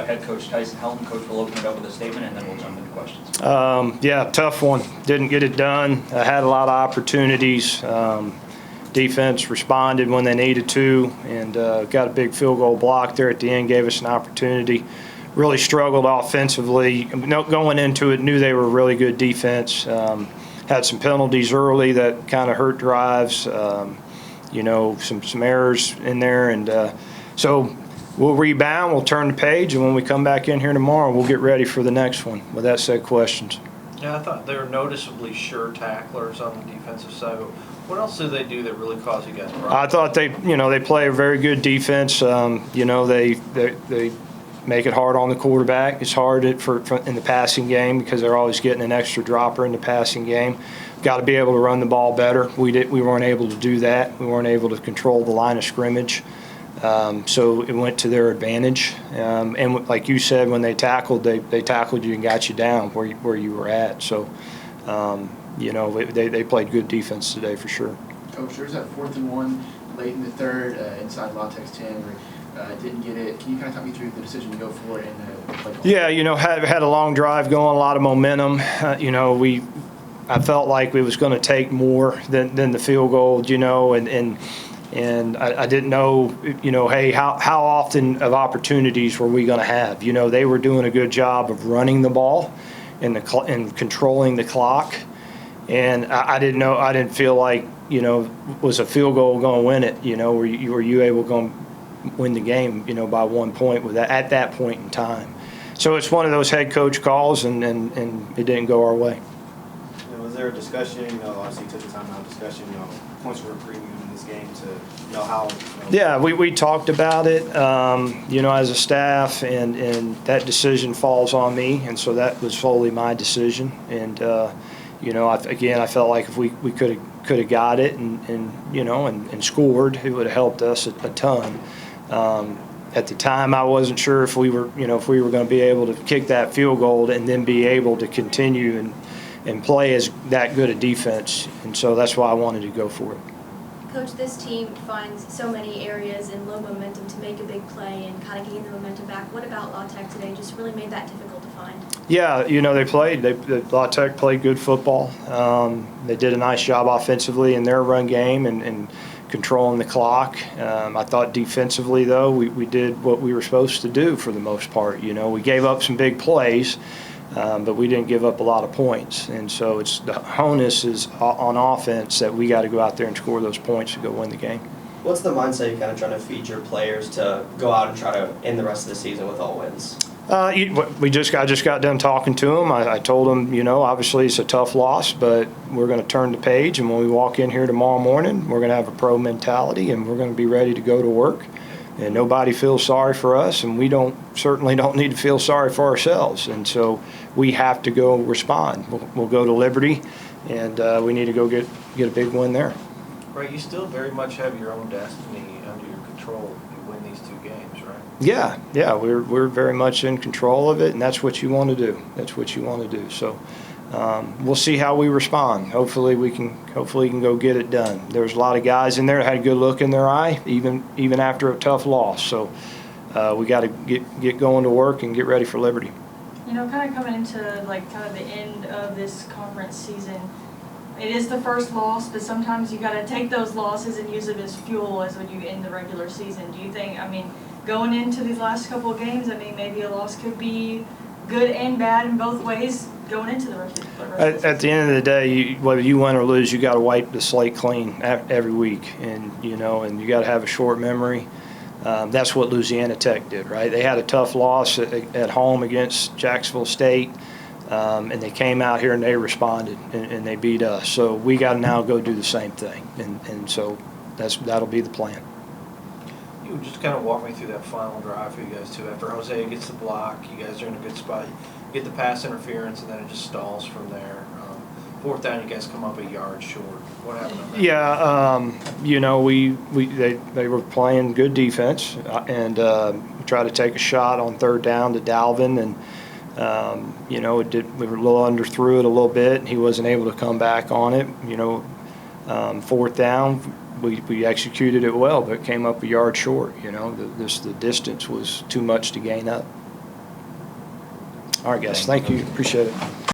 head coach Tyson Helton. Coach, we'll open it up with a statement, and then we'll jump into questions. Yeah, tough one. Didn't get it done. I had a lot of opportunities. Defense responded when they needed to, and got a big field goal block there at the end, gave us an opportunity. Really struggled offensively. Going into it, knew they were a really good defense. Had some penalties early that kind of hurt drives. Some errors in there, and so we'll rebound, we'll turn the page, and when we come back in here tomorrow, we'll get ready for the next one. With that said, questions. Yeah, I thought they were noticeably sure tacklers on the defensive side. But what else do they do that really caused you guys problems? I thought they play a very good defense. They make it hard on the quarterback. It's hard in the passing game because they're always getting an extra dropper in the passing game. Got to be able to run the ball better. We weren't able to do that. We weren't able to control the line of scrimmage. So it went to their advantage. And like you said, when they tackled, they tackled you and got you down where you were at. So, they played good defense today for sure. Coach, there's that 4th and 1 late in the third inside Latex 10 where didn't get it. Can you kind of talk me through the decision to go for it and play call? Yeah, had a long drive going, a lot of momentum. I felt like we was going to take more than the field goal, and I didn't know, hey, how often of opportunities were we going to have? They were doing a good job of running the ball and controlling the clock, and I didn't feel like, was a field goal going to win it? Were you able to go win the game, by 1 point at that point in time? So it's one of those head coach calls, and it didn't go our way. Was there a discussion, obviously you took the time out discussion, points were previewed in this game to know how? Yeah, we talked about it, as a staff, and that decision falls on me, and so that was solely my decision. And, I felt like if we could have got it and scored, it would have helped us a ton. At the time, I wasn't sure if we were going to be able to kick that field goal and then be able to continue and play as that good a defense, and so that's why I wanted to go for it. Coach, this team finds so many areas in low momentum to make a big play and kind of gain the momentum back. What about La Tech today just really made that difficult to find? Yeah, La Tech played good football. They did a nice job offensively in their run game and controlling the clock. I thought defensively, though, we did what we were supposed to do for the most part. We gave up some big plays, but we didn't give up a lot of points. And so it's the onus is on offense that we got to go out there and score those points to go win the game. What's the mindset you're kind of trying to feed your players to go out and try to end the rest of the season with all wins? I just got done talking to them. I told them, obviously it's a tough loss, but we're going to turn the page, and when we walk in here tomorrow morning, we're going to have a pro mentality, and we're going to be ready to go to work. And nobody feels sorry for us, and we certainly don't need to feel sorry for ourselves. And so we have to go respond. We'll go to Liberty, and we need to go get a big win there. Right, you still very much have your own destiny under your control. You win these 2 games, right? Yeah, we're very much in control of it, and that's what you want to do. So we'll see how we respond. Hopefully we can go get it done. There's a lot of guys in there that had a good look in their eye, even after a tough loss. So we got to get going to work and get ready for Liberty. Kind of coming into kind of the end of this conference season, it is the first loss, but sometimes you got to take those losses and use them as fuel as when you end the regular season. Do you think, going into these last couple of games, maybe a loss could be good and bad in both ways going into the rest of the season? At the end of the day, whether you win or lose, you got to wipe the slate clean every week, and you got to have a short memory. That's what Louisiana Tech did, right? They had a tough loss at home against Jacksonville State, and they came out here and they responded and they beat us. So we got to now go do the same thing, and so that'll be the plan. You would just kind of walk me through that final drive for you guys too. After Jose gets the block, you guys are in a good spot. You get the pass interference, and then it just stalls from there. 4th down, you guys come up a yard short. What happened on that? Yeah, they were playing good defense, and tried to take a shot on 3rd down to Dalvin, and we were a little underthrew it a little bit, and he wasn't able to come back on it. 4th down. We executed it well, but came up a yard short. The distance was too much to gain up. All right, guys. Thank you. Appreciate it.